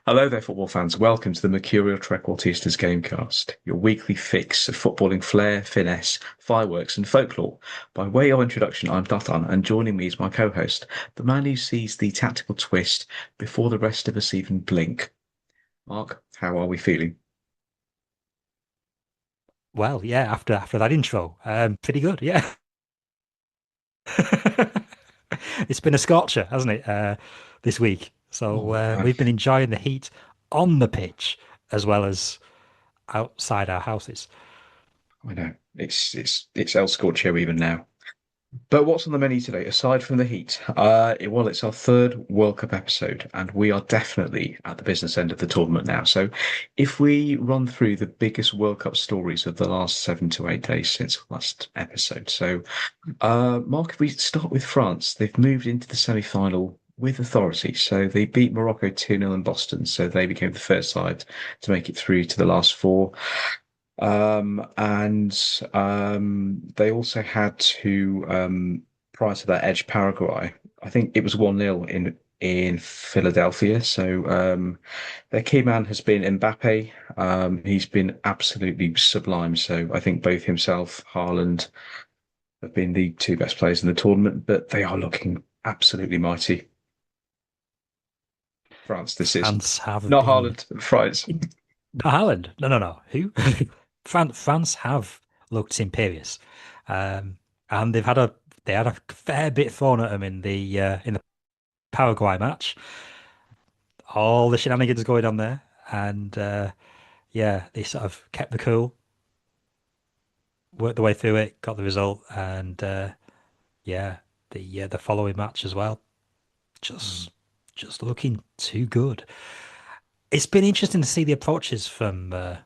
Hello there, football fans. Welcome to the Mercurial Trequartistas Gamecast, your weekly fix of footballing flair, finesse, fireworks, and folklore. By way of introduction, I'm Dothan, and joining me is my co-host, the man who sees the tactical twist before the rest of us even blink. Mark, how are we feeling? Well, yeah, after that intro, pretty good, yeah. It's been a scorcher, hasn't it, this week? So Oh man, we've been enjoying the heat on the pitch as well as outside our houses. I know it's El Scorcho even now. But what's on the menu today, aside from the heat? Well, it's our third World Cup episode, and we are definitely at the business end of the tournament now. So, if we run through the biggest World Cup stories of the last 7 to 8 days since last episode. So, Mark, if we start with France, they've moved into the semi-final with authority. So they beat Morocco 2-0 in Boston. So they became the first side to make it through to the last four. And they also had to prior to that edge Paraguay. I think it was 1-0 in Philadelphia. So their key man has been Mbappe. He's been absolutely sublime. So I think both himself, Haaland, have been the two best players in the tournament, but they are looking absolutely mighty. France, this is France have not been Haaland, France. no, Haaland. No. Who? France have looked imperious, and they had a fair bit thrown at them in the Paraguay match. All the shenanigans going on there, and yeah, they sort of kept the cool, worked their way through it, got the result, and yeah, the following match as well, Mm. just just looking too good. It's been interesting to see the approaches from the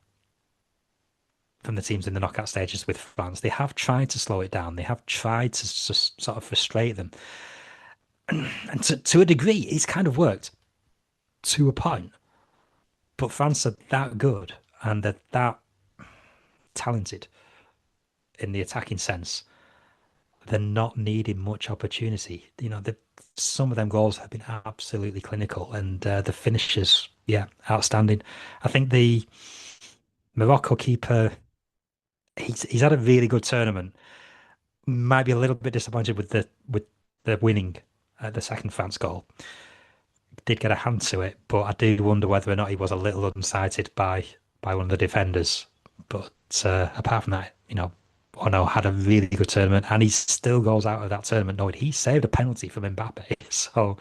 teams in the knockout stages with France. They have tried to slow it down. They have tried to sort of frustrate them, and to a degree, it's kind of worked to a point. But France are that good and they're that talented in the attacking sense. They're not needing much opportunity. Some of them goals have been absolutely clinical, and the finishes, yeah, outstanding. I think the Morocco keeper, he's had a really good tournament. Might be a little bit disappointed with the winning the second France goal. Did get a hand to it, but I do wonder whether or not he was a little unsighted by one of the defenders. But apart from that, Ono had a really good tournament, and he still goes out of that tournament knowing he saved a penalty from Mbappe. So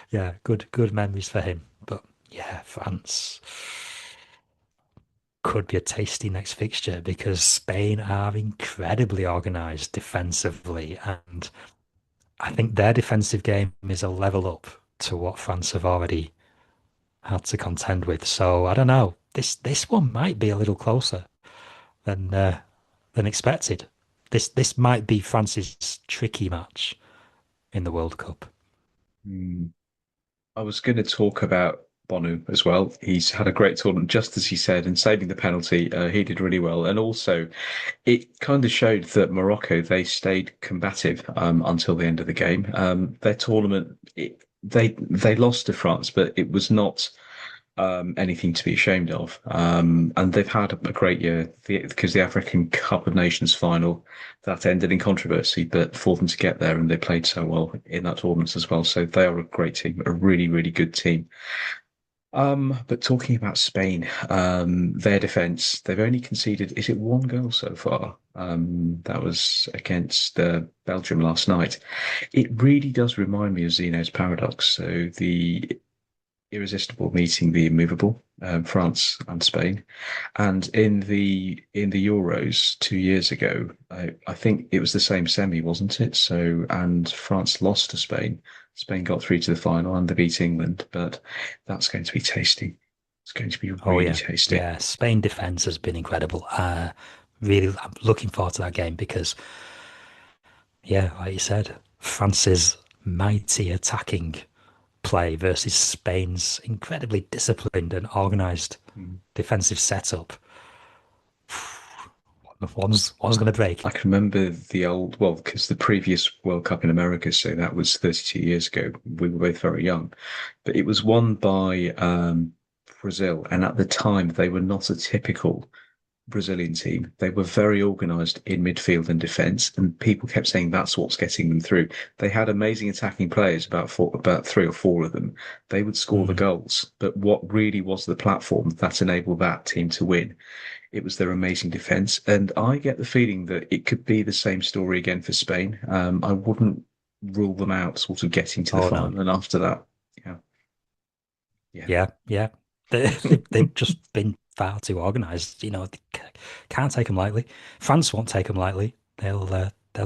yeah, good memories for him. But yeah, France could be a tasty next fixture because Spain are incredibly organised defensively, and I think their defensive game is a level up to what France have already had to contend with. So I don't know. This one might be a little closer than expected. This might be France's tricky match in the World Cup. Mm. I was going to talk about Bonu as well. He's had a great tournament, just as he said, and saving the penalty. He did really well. And also, it kind of showed that Morocco, they stayed combative until the end of the game. Their tournament, they lost to France, but it was not anything to be ashamed of. And they've had a great year because the African Cup of Nations final that ended in controversy, but for them to get there and they played so well in that tournament as well. So they are a great team, a really, really good team. But talking about Spain, their defense, they've only conceded, is it one goal so far? That was against Belgium last night. It really does remind me of Zeno's paradox. So the irresistible meeting the immovable, France and Spain. And in the Euros 2 years ago, I think it was the same semi, wasn't it? So and France lost to Spain. Spain got through to the final and they beat England, but that's going to be tasty. It's going to be Oh really yeah, tasty. yeah. Spain defense has been incredible. Really, I'm looking forward to that game because, yeah, like you said, France's mighty attacking play versus Spain's incredibly disciplined and organized Mm. defensive setup. One's going to break. I can remember the old, well, because the previous World Cup in America, so that was 32 years ago. We were both very young, but it was won by Brazil, and at the time they were not a typical Brazilian team. They were very organised in midfield and defence, and people kept saying that's what's getting them through. They had amazing attacking players, about three or four of them. They would score the Mm. goals, but what really was the platform that enabled that team to win? It was their amazing defence, and I get the feeling that it could be the same story again for Spain. I wouldn't rule them out, sort of getting to the Oh no. final, and after that, yeah, yeah. Yeah, yeah. They've just been far too organised. They can't take them lightly. France won't take them lightly. They'll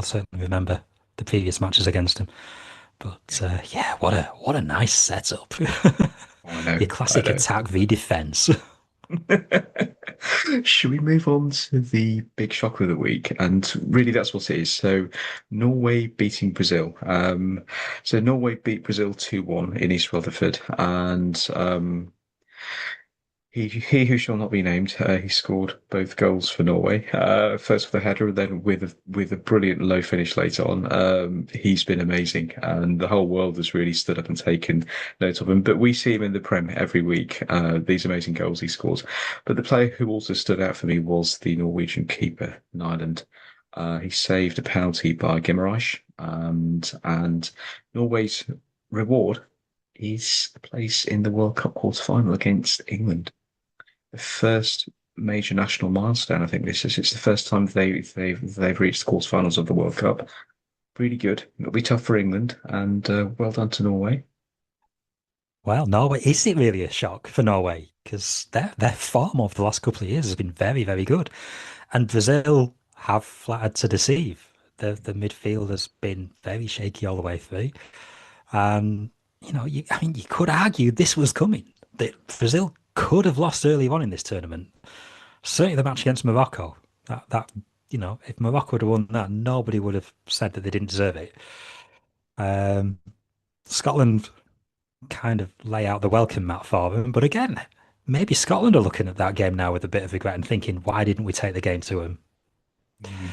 certainly remember the previous matches against them. But yeah, what a nice setup. I know, Your I classic know. attack v defense. Should we move on to the big shock of the week? And really, that's what it is. So, Norway beating Brazil. So Norway beat Brazil 2-1 in East Rutherford, and he who shall not be named, he scored both goals for Norway. First with a header, and then with a brilliant low finish later on. He's been amazing, and the whole world has really stood up and taken note of him. But we see him in the Prem every week. These amazing goals he scores. But the player who also stood out for me was the Norwegian keeper, Nyland. He saved a penalty by Gimareich, and Norway's reward is a place in the World Cup quarter-final against England, the first major national milestone. I think this is. It's the first time they've reached the quarterfinals of the World Cup. Really good. It'll be tough for England, and well done to Norway. Well, Norway, is it really a shock for Norway? Because their form over the last couple of years has been very, very good. And Brazil have flattered to deceive. The midfield has been very shaky all the way through. And I mean, you could argue this was coming. That Brazil could have lost early on in this tournament. Certainly the match against Morocco. If Morocco had won that, nobody would have said that they didn't deserve it. Um, Scotland kind of lay out the welcome mat for them. But again, maybe Scotland are looking at that game now with a bit of regret and thinking, why didn't we take the game to them? Mm.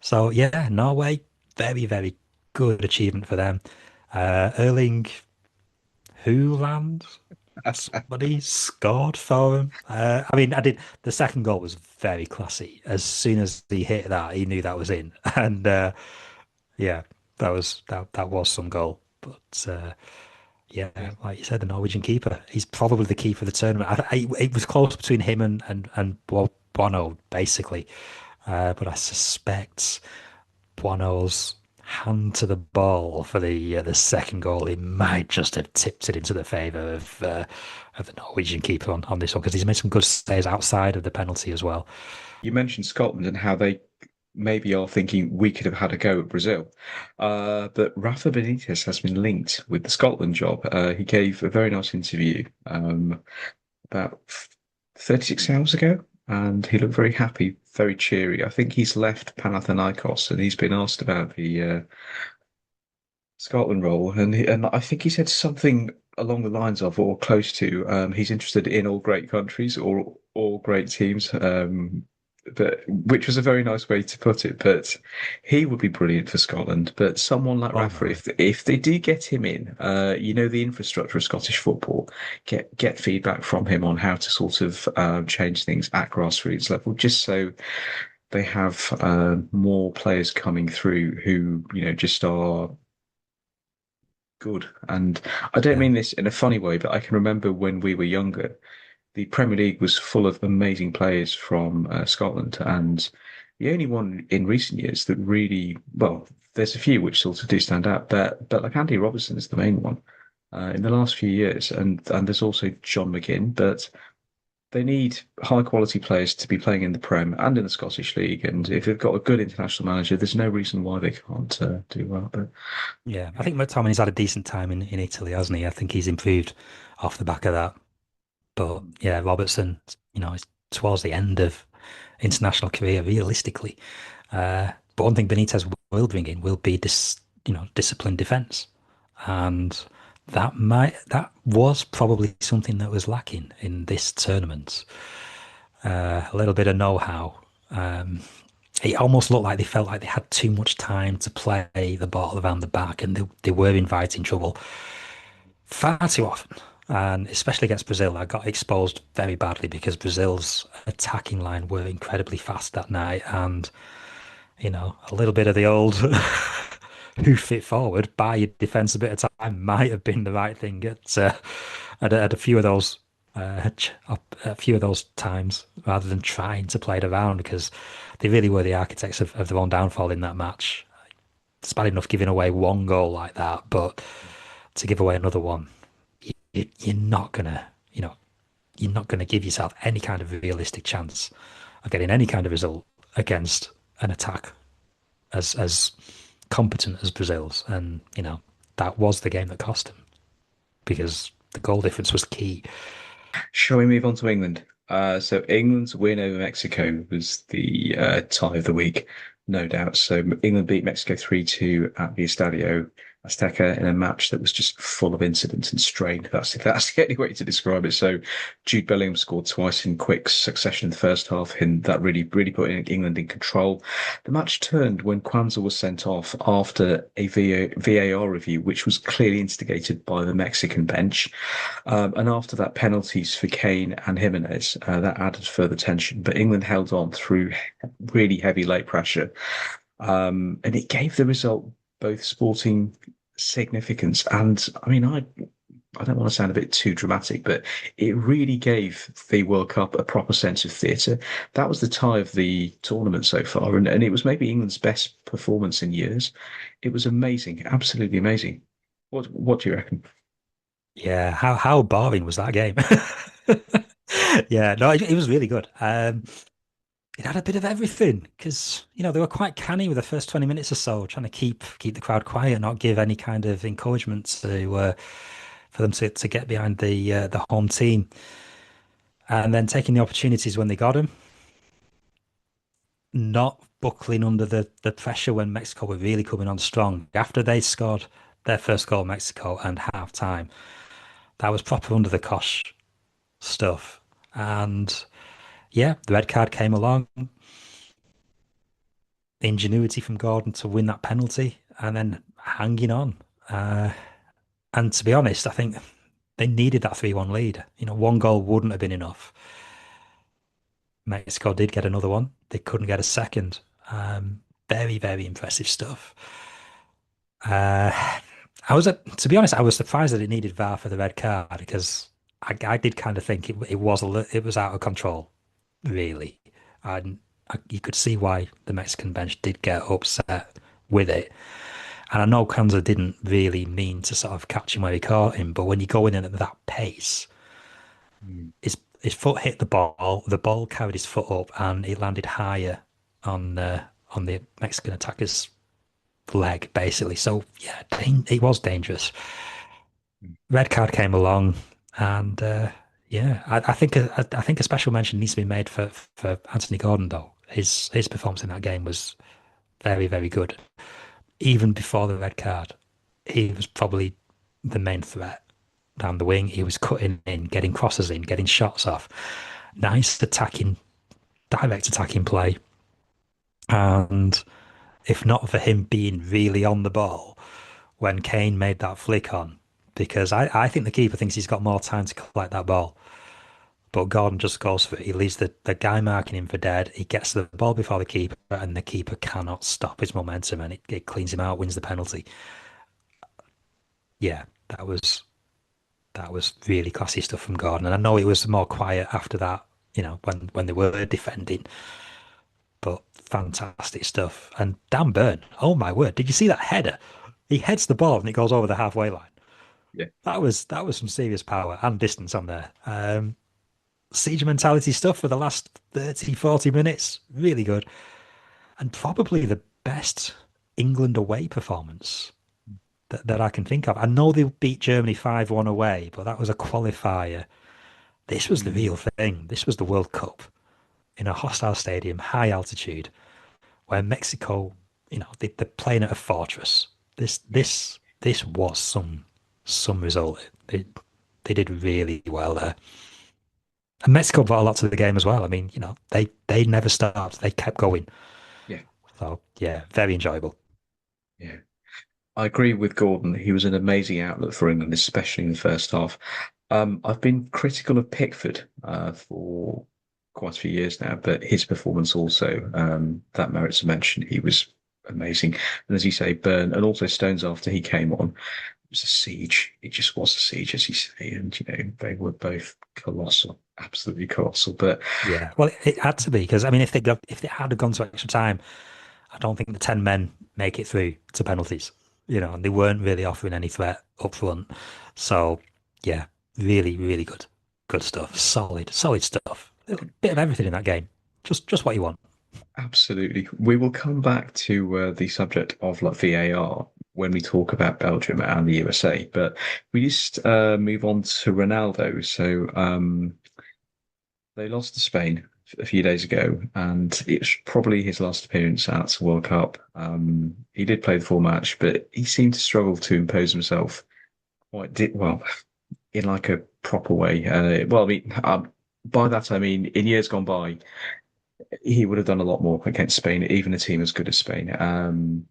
So yeah, Norway, very, very good achievement for them. Erling Haaland, somebody scored for him. I mean, I did. The second goal was very classy. As soon as he hit that, he knew that was in, and yeah, that was some goal. But yeah, Yeah. like you said, the Norwegian keeper, he's probably the key for the tournament. It was close between him and Bono, basically. But I suspect Bono's hand to the ball for the second goal, he might just have tipped it into the favour of the Norwegian keeper on this one because he's made some good saves outside of the penalty as well. You mentioned Scotland and how they maybe are thinking we could have had a go at Brazil. But Rafa Benitez has been linked with the Scotland job. He gave a very nice interview about 36 hours ago, and he looked very happy, very cheery. I think he's left Panathinaikos, and he's been asked about the Scotland role, and I think he said something along the lines of, or close to, he's interested in all great countries or all great teams. But which was a very nice way to put it. But he would be brilliant for Scotland. But someone like Rafa, Bono. if they do get him in, the infrastructure of Scottish football, get feedback from him on how to sort of change things at grassroots level, just so they have more players coming through who just are good. And I don't Yeah. mean this in a funny way, but I can remember when we were younger, the Premier League was full of amazing players from Scotland, and the only one in recent years that really, well, there's a few which sort of do stand out, but like Andy Robertson is the main one in the last few years, and there's also John McGinn, but they need high quality players to be playing in the Prem and in the Scottish League, and if they've got a good international manager, there's no reason why they can't do well. But Yeah, I yeah. think McTominay's had a decent time in Italy, hasn't he? I think he's improved off the back of that. But yeah, Robertson, is towards the end of international career, realistically. But one thing Benitez will bring in will be this, disciplined defence, and that was probably something that was lacking in this tournament. A little bit of know-how. It almost looked like they felt like they had too much time to play the ball around the back, and they were inviting trouble far too often. And especially against Brazil, I got exposed very badly because Brazil's attacking line were incredibly fast that night. And, a little bit of the old hoof it forward, buy your defence a bit of time might have been the right thing at a few of those a few of those times rather than trying to play it around because they really were the architects of their own downfall in that match. It's bad enough giving away one goal like that, but to give away another one, you're not gonna, you're not gonna give yourself any kind of realistic chance of getting any kind of result against an attack as competent as Brazil's. And, that was the game that cost him because the goal difference was key. Shall we move on to England? So England's win over Mexico was the tie of the week, no doubt. So England beat Mexico 3-2 at the Estadio Azteca in a match that was just full of incidents and strain. That's the only way to describe it. So Jude Bellingham scored twice in quick succession in the first half, and that really put England in control. The match turned when Kwanzaa was sent off after a VAR review, which was clearly instigated by the Mexican bench. And after that, penalties for Kane and Jimenez, that added further tension. But England held on through really heavy late pressure. And it gave the result both sporting significance and, I mean, I don't want to sound a bit too dramatic, but it really gave the World Cup a proper sense of theatre. That was the tie of the tournament so far, and it was maybe England's best performance in years. It was amazing, absolutely amazing. What do you reckon? Yeah, how boring was that game? Yeah, no, it was really good. It had a bit of everything because they were quite canny with the first 20 minutes or so, trying to keep the crowd quiet, not give any kind of encouragement for them to get behind the home team, and then taking the opportunities when they got them, not buckling under the pressure when Mexico were really coming on strong after they scored their first goal, Mexico, and half time. That was proper under the cosh stuff, and yeah, the red card came along. Ingenuity from Gordon to win that penalty and then hanging on. Uh, and to be honest, I think they needed that 3-1 lead. One goal wouldn't have been enough. Mexico did get another one. They couldn't get a second. Very, very impressive stuff. Uh, to be honest, I was surprised that it needed VAR for the red card because I did kind of think it was out of control, really. And you could see why the Mexican bench did get upset with it. And I know Kanza didn't really mean to sort of catch him where he caught him, but when you go in at that pace, Mm. his foot hit the ball carried his foot up, and it landed higher on the Mexican attacker's leg, basically. So yeah, it was dangerous. Red card came along, and yeah, I think a special mention needs to be made for Anthony Gordon though. His performance in that game was very, very good. Even before the red card, he was probably the main threat down the wing. He was cutting in, getting crosses in, getting shots off. Nice attacking, direct attacking play. And if not for him being really on the ball when Kane made that flick on, because I think the keeper thinks he's got more time to collect that ball. But Gordon just goes for it. He leaves the guy marking him for dead. He gets the ball before the keeper, and the keeper cannot stop his momentum, and it cleans him out, wins the penalty. Yeah, that was really classy stuff from Gordon. And I know it was more quiet after that, when they were defending, but fantastic stuff. And Dan Burn, oh my word, did you see that header? He heads the ball and it goes over the halfway line. Yeah. That was some serious power and distance on there. Siege mentality stuff for the last 30, 40 minutes. Really good. And probably the best England away performance that I can think of. I know they beat Germany 5-1 away, but that was a qualifier. This was the Mm. real thing. This was the World Cup in a hostile stadium, high altitude, where Mexico, they're playing at a fortress. Yeah. This was some result. They did really well there. And Mexico brought a lot to the game as well. I mean, they never stopped. They kept going. Yeah. So yeah, very enjoyable. Yeah. I agree with Gordon. He was an amazing outlet for England, especially in the first half. I've been critical of Pickford for quite a few years now, but his performance also that merits a mention. He was amazing, and as you say, Burn and also Stones after he came on, it was a siege. It just was a siege, as you say, and they were both colossal, absolutely colossal. But Yeah, well, it had to be because I mean, if they had gone to extra time, I don't think the 10 men make it through to penalties. And they weren't really offering any threat up front. So yeah, really, really good stuff. Solid stuff. A bit of everything in that game. Just what you want. absolutely, we will come back to the subject of like VAR when we talk about Belgium and the USA. But we just move on to Ronaldo. So. They lost to Spain a few days ago, and it's probably his last appearance at the World Cup. He did play the full match, but he seemed to struggle to impose himself well in like a proper way. Well, I mean, by that I mean in years gone by, he would have done a lot more against Spain, even a team as good as Spain.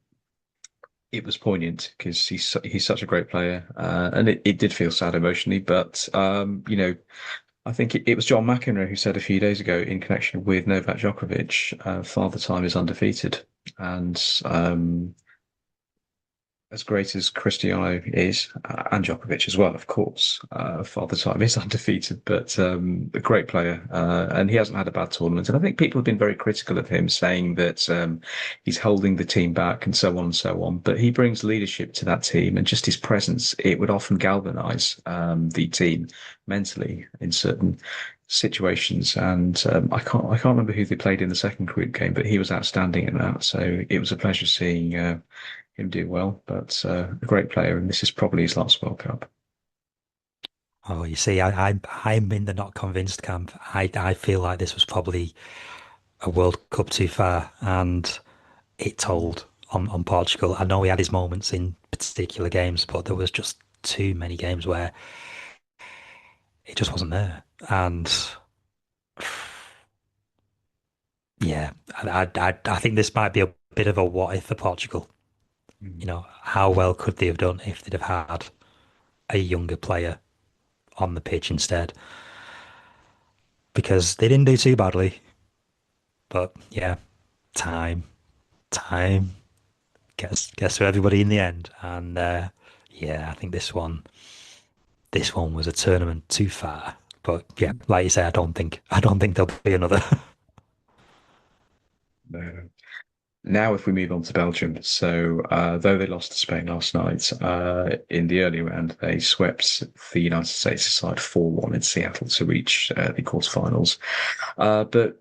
It was poignant because he's such a great player, and it did feel sad emotionally, but I think it was John McEnroe who said a few days ago in connection with Novak Djokovic, Father Time is undefeated. And as great as Cristiano is, and Djokovic as well, of course, Father Time is undefeated, but a great player. And he hasn't had a bad tournament. And I think people have been very critical of him, saying that he's holding the team back and so on and so on. But he brings leadership to that team, and just his presence, it would often galvanize the team mentally in certain situations. And I can't remember who they played in the second group game, but he was outstanding in that. So it was a pleasure seeing him do well. But a great player, and this is probably his last World Cup. Oh, you see, I'm in the not convinced camp. I feel like this was probably a World Cup too far, and it told on Portugal. I know he had his moments in particular games, but there was just too many games where it just wasn't there. And yeah, I think this might be a bit of a what if for Portugal. Mm. How well could they have done if they'd have had a younger player on the pitch instead? Because they didn't do too badly, but yeah, time, time gets to everybody in the end, and yeah, I think this one was a tournament too far. But yeah, like you say, I don't think there'll be another. No. Now, if we move on to Belgium, so though they lost to Spain last night, in the early round, they swept the United States aside 4-1 in Seattle to reach the quarterfinals. But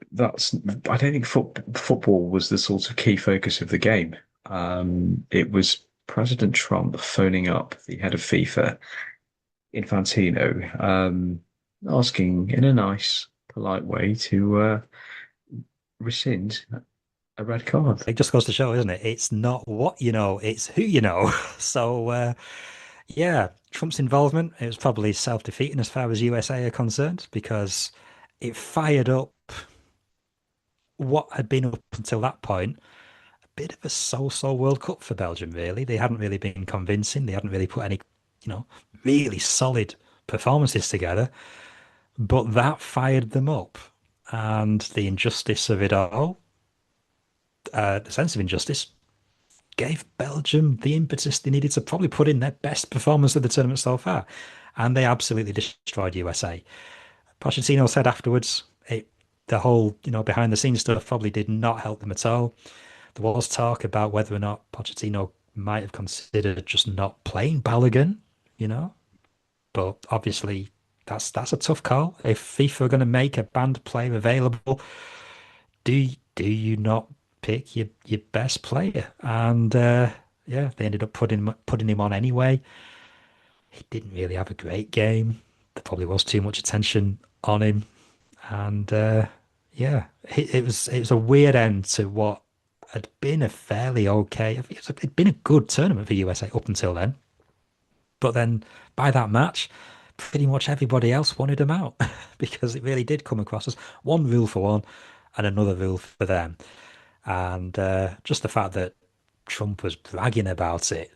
I don't think football was the sort of key focus of the game. It was President Trump phoning up the head of FIFA, Infantino, asking in a nice, polite way to rescind a red card. It just goes to show, isn't it? It's not what you know, it's who you know. So yeah, Trump's involvement, it was probably self-defeating as far as USA are concerned because it fired up what had been up until that point a bit of a so-so World Cup for Belgium, really. They hadn't really been convincing. They hadn't really put any, really solid performances together. But that fired them up. And the injustice of it all, the sense of injustice, gave Belgium the impetus they needed to probably put in their best performance of the tournament so far. And they absolutely destroyed USA. Pochettino said afterwards, the whole, behind the scenes stuff probably did not help them at all. There was talk about whether or not Pochettino might have considered just not playing Balogun, you know, but obviously that's a tough call. If FIFA are going to make a banned player available, do you not pick your best player? And yeah, they ended up putting him on anyway. He didn't really have a great game. There probably was too much attention on him, and yeah, it was a weird end to what had been a fairly okay. It'd been a good tournament for USA up until then, but then by that match, pretty much everybody else wanted him out because it really did come across as one rule for one and another rule for them. And just the fact that Trump was bragging about it,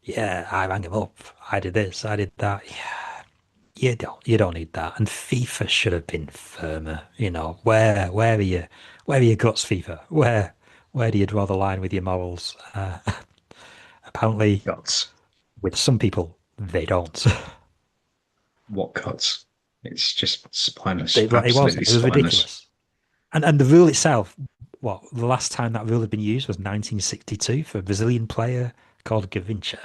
yeah, I rang him up, I did this, I did that. Yeah, you don't need that. And FIFA should have been firmer. Where are your guts, FIFA? Where do you draw the line with your morals? Apparently, Guts. with some people, they don't. What guts? It's just spineless. It was Absolutely it was spineless. ridiculous. And the rule itself, what the last time that rule had been used was 1962 for a Brazilian player called Gavincha,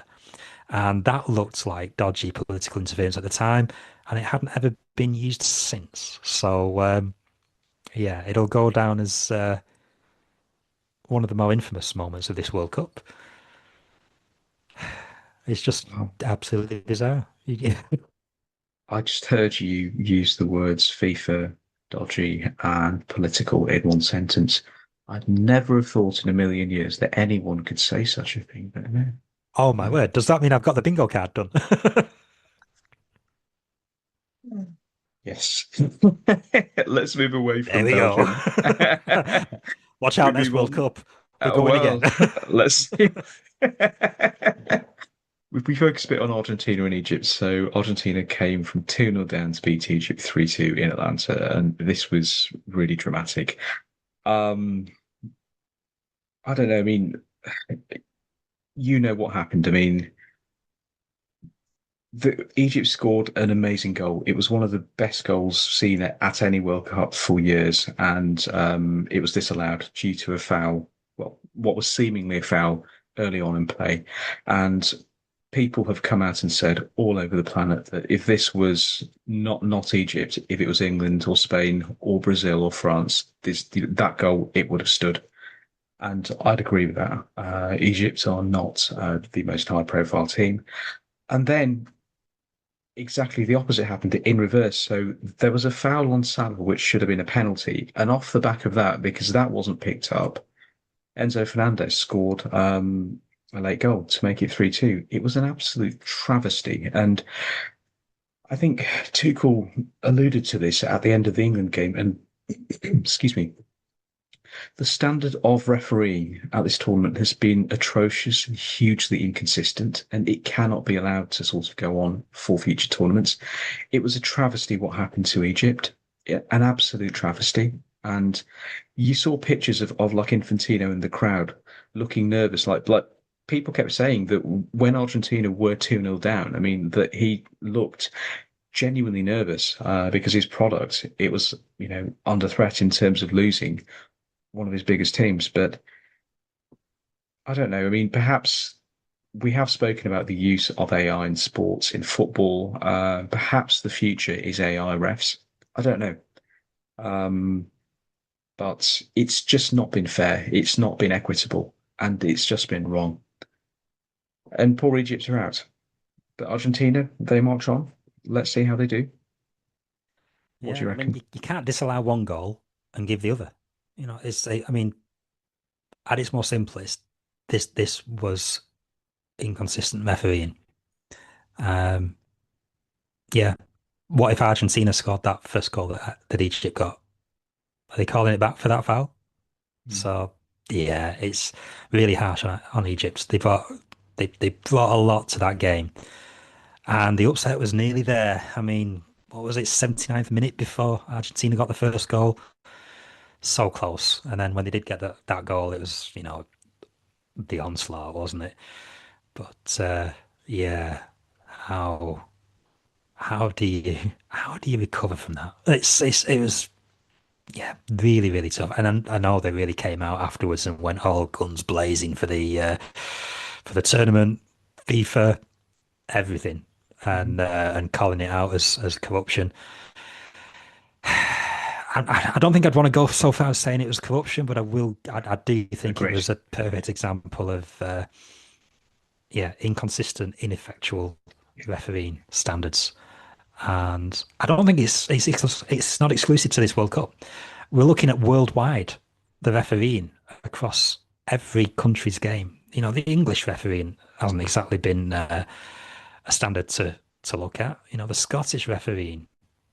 and that looked like dodgy political interference at the time, and it hadn't ever been used since. So yeah, it'll go down as one of the more infamous moments of this World Cup. It's just Wow. absolutely bizarre. I just heard you use the words FIFA, dodgy, and political in one sentence. I'd never have thought in a million years that anyone could say such a thing, but no. Oh my No. word! Does that mean I've got the bingo card done? Yes. Let's move away There from we go. Belgium. Watch We out, next move World on. Cup. We're going again. Well, let's see. We focus a bit on Argentina and Egypt. So Argentina came from 2-0 down to beat Egypt 3-2 in Atlanta, and this was really dramatic. Um, I don't know. I mean, you know what happened. I mean, Egypt scored an amazing goal. It was one of the best goals seen at any World Cup for years, and it was disallowed due to a foul. Well, what was seemingly a foul early on in play, and people have come out and said all over the planet that if this was not Egypt, if it was England or Spain or Brazil or France, that goal it would have stood. And I'd agree with that. Egypt are not the most high-profile team. And then exactly the opposite happened in reverse. So there was a foul on Salah, which should have been a penalty. And off the back of that, because that wasn't picked up, Enzo Fernandez scored a late goal to make it 3-2. It was an absolute travesty. And I think Tuchel alluded to this at the end of the England game. And excuse me, the standard of refereeing at this tournament has been atrocious and hugely inconsistent, and it cannot be allowed to sort of go on for future tournaments. It was a travesty what happened to Egypt, an absolute travesty. And you saw pictures of like Infantino in the crowd looking nervous, like people kept saying that when Argentina were 2-0 down, I mean, that he looked genuinely nervous because his product, it was, under threat in terms of losing one of his biggest teams. But I don't know. I mean, perhaps we have spoken about the use of AI in sports, in football. Perhaps the future is AI refs. I don't know. Um, but it's just not been fair. It's not been equitable, and it's just been wrong. And poor Egypt are out. But Argentina, they march on. Let's see how they do. What do Yeah, you I mean, reckon? you can't disallow one goal and give the other. I mean, at its most simplest, this was inconsistent refereeing. Um, yeah. What if Argentina scored that first goal that Egypt got? Are they calling it back for that foul? Mm. So yeah, it's really harsh on Egypt. They brought a lot to that game, and the upset was nearly there. I mean, what was it, 79th minute before Argentina got the first goal? So close. And then when they did get that goal, it was, the onslaught, wasn't it? But yeah, how how do you recover from that? It was, yeah, really really tough. And I know they really came out afterwards and went all guns blazing for the tournament, FIFA, everything, Mhm. and calling it out as corruption. I don't think I'd want to go so far as saying it was corruption, but I do think it Agreed. was a perfect example of yeah, inconsistent, ineffectual refereeing standards. And I don't think it's not exclusive to this World Cup. We're looking at worldwide the refereeing across every country's game. The English refereeing hasn't exactly been a standard to look at. The Scottish refereeing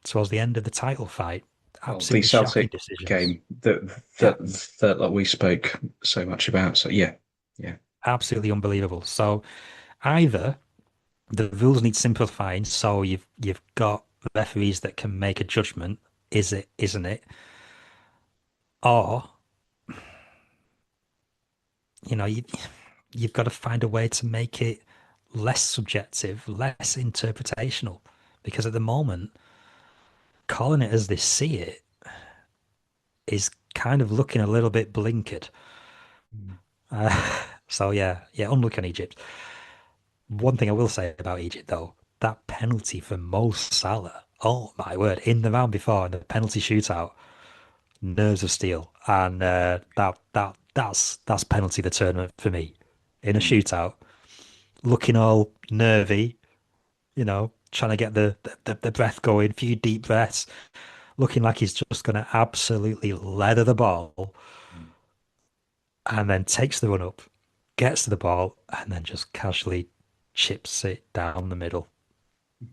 towards the end of the title fight, Well, the absolutely shocking Celtic decisions. game that Yeah, that that like we spoke so much about. So yeah, yeah. absolutely unbelievable. So either the rules need simplifying, so you've got referees that can make a judgment. Is it, isn't it? Or, you've got to find a way to make it less subjective, less interpretational. Because at the moment, calling it as they see it is kind of looking a little bit blinkered. Mm. So yeah, unlucky on Egypt. One thing I will say about Egypt though, that penalty for Mo Salah. Oh my word! In the round before, in the penalty shootout, nerves of steel, and that's penalty the tournament for me. In a Mm. shootout, looking all nervy, trying to get the breath going, few deep breaths, looking like he's just going to absolutely leather the ball, and then takes the run up, gets to the ball, and then just casually chips it down the middle.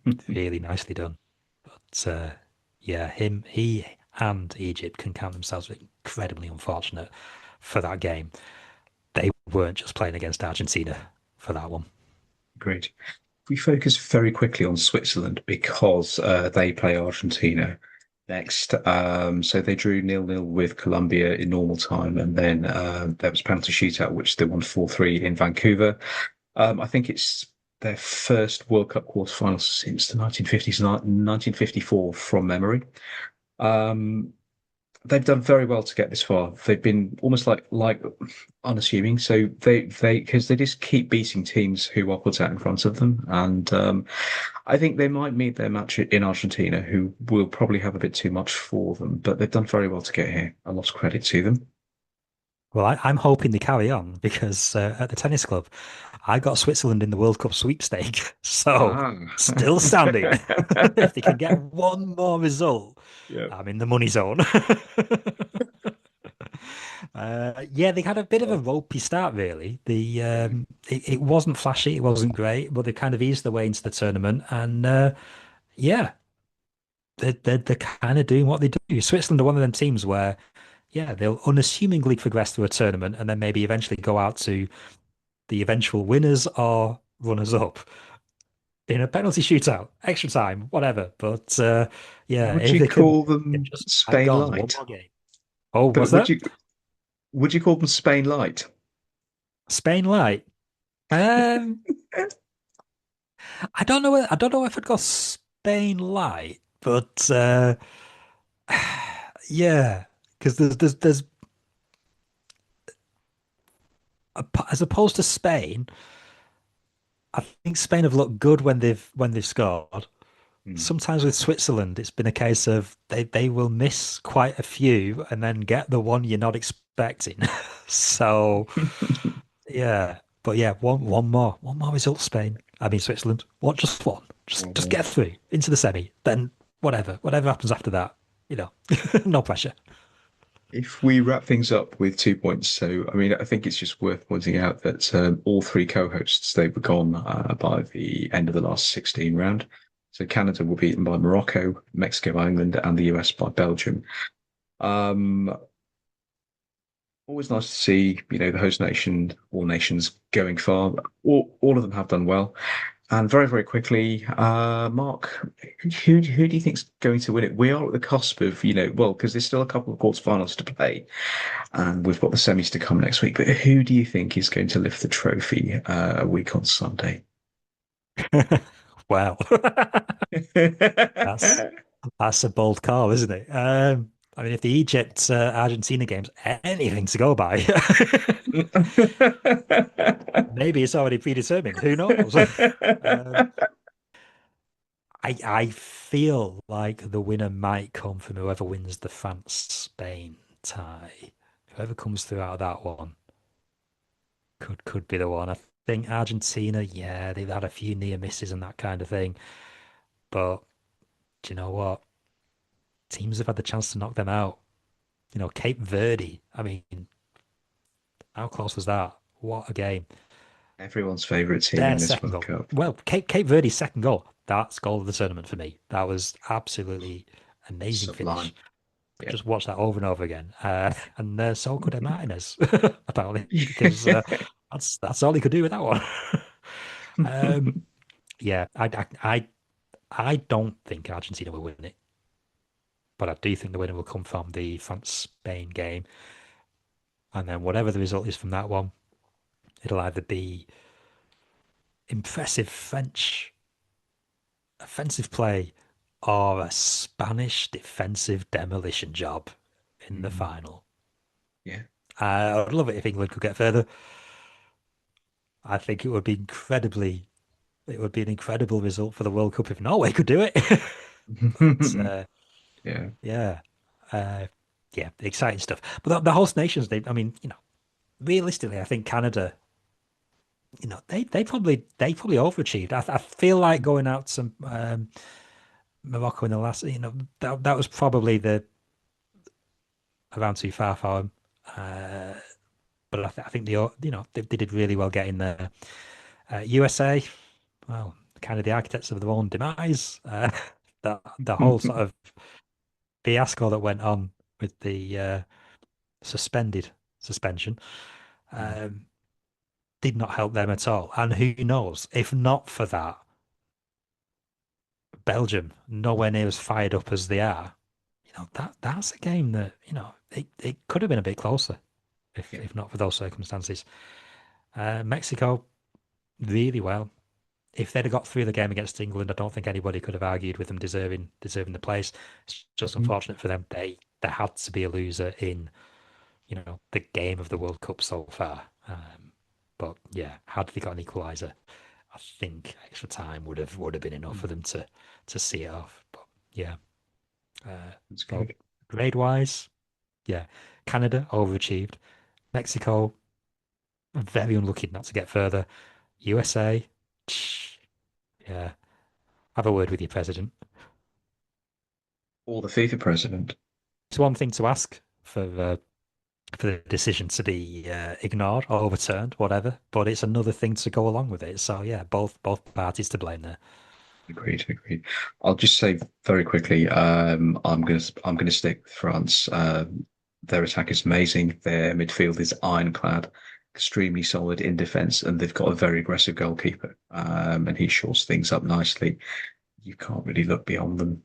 Mm. Really nicely done. But yeah, he and Egypt can count themselves incredibly unfortunate for that game. They weren't just playing against Argentina for that one. Great. We focus very quickly on Switzerland because they play Argentina next. So they drew 0-0 with Colombia in normal time, and then there was penalty shootout, which they won 4-3 in Vancouver. I think it's their first World Cup quarterfinal since the 1950s, 1954 from memory. Um, they've done very well to get this far. They've been almost like unassuming. So they because they just keep beating teams who are put out in front of them, and I think they might meet their match in Argentina, who will probably have a bit too much for them. But they've done very well to get here. A lot of credit to them. Well, I'm hoping they carry on because at the tennis club, I got Switzerland in the World Cup sweepstake. So Ah, still standing. If they can get one more result, yeah. I'm in the money zone. Yeah, they had a bit of a Oh, ropey start, really. yeah. It wasn't flashy, it wasn't great, but they kind of eased their way into the tournament, and yeah, they're kind of doing what they do. Switzerland are one of them teams where, yeah, they'll unassumingly progress through a tournament and then maybe eventually go out to the eventual winners or runners up in a penalty shootout, extra time, whatever. But yeah, Would if you they can call them just hang Spain on one light? more game. Oh, But what's that? would you call them Spain light? Spain light. Um, I don't know if I'd go Spain light, but yeah, because there's as opposed to Spain, I think Spain have looked good when they've scored. Hmm. Sometimes with Switzerland, it's been a case of they will miss quite a few and then get the one you're not expecting. So yeah, but yeah, one more result, Spain. I mean Switzerland. What just one? Just Well, get through into the semi. Then whatever happens after that, you know, no pressure. if we wrap things up with 2 points, so I mean, I think it's just worth pointing out that all three co-hosts they were gone by the end of the last 16 round. So Canada were beaten by Morocco, Mexico by England, and the US by Belgium. Um, Always nice to see, the host nation, all nations going far. All of them have done well. And very, very quickly, Mark, who do you think's going to win it? We are at the cusp of, well, because there's still a couple of quarterfinals to play, and we've got the semis to come next week. But who do you think is going to lift the trophy a week on Sunday? Wow, that's that's a bold call, isn't it? I mean, if the Egypt Argentina game's anything to go by, maybe it's already predetermined. Who knows? Um, I feel like the winner might come from whoever wins the France-Spain tie. Whoever comes through out of that one could be the one. I think Argentina, yeah, they've had a few near misses and that kind of thing. But do you know what? Teams have had the chance to knock them out. Cape Verde. I mean, how close was that? What a game. Everyone's favourite team Their in this second World goal. Cup. Well, Cape Verde's second goal. That's goal of the tournament for me. That was absolutely amazing finish. Sublime. Yeah. Just watch that over and over again. And so could Martinez, apparently, because that's all he could do with that one. um, yeah, I don't think Argentina will win it, but I do think the winner will come from the France-Spain game. And then whatever the result is from that one, it'll either be impressive French offensive play or a Spanish defensive demolition job in the Mm, final. yeah. I'd love it if England could get further. I think it would be an incredible result for the World Cup if Norway could do it. But Yeah. yeah, uh, yeah, exciting stuff. But the host nations, I mean, realistically, I think Canada, they probably overachieved. I feel like going out to Morocco in the last, that was probably the around too far for them. Uh, but I think they did really well getting there. USA, well, kind of the architects of their own demise. The whole sort of fiasco that went on with the suspended suspension um, did not help them at all. And who knows, if not for that, Belgium nowhere near as fired up as they are. That's a game that it could have been a bit closer if Yeah. if not for those circumstances. Mexico really well. If they'd have got through the game against England, I don't think anybody could have argued with them deserving the place. It's just Mhm. unfortunate for them. They had to be a loser in the game of the World Cup so far. But yeah, had they got an equaliser, I think extra time would have been enough for them to see it off. But yeah, That's so good. grade wise, yeah, Canada overachieved. Mexico very unlucky not to get further. USA, yeah, have a word with your president. Or the FIFA president. It's one thing to ask for the decision to be ignored or overturned, whatever, but it's another thing to go along with it. So yeah, both parties to blame there. Agreed, agreed. I'll just say very quickly, I'm gonna stick with France. Their attack is amazing. Their midfield is ironclad, extremely solid in defense, and they've got a very aggressive goalkeeper. And he shores things up nicely. You can't really look beyond them.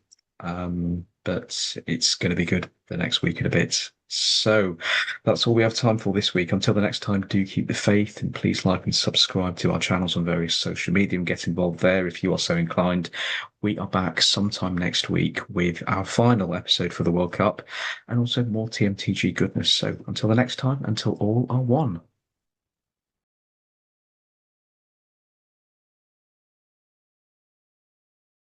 But it's going to be good the next week and a bit. So that's all we have time for this week. Until the next time, do keep the faith and please like and subscribe to our channels on various social media and get involved there if you are so inclined. We are back sometime next week with our final episode for the World Cup and also more TMTG goodness. So until the next time, until all are one.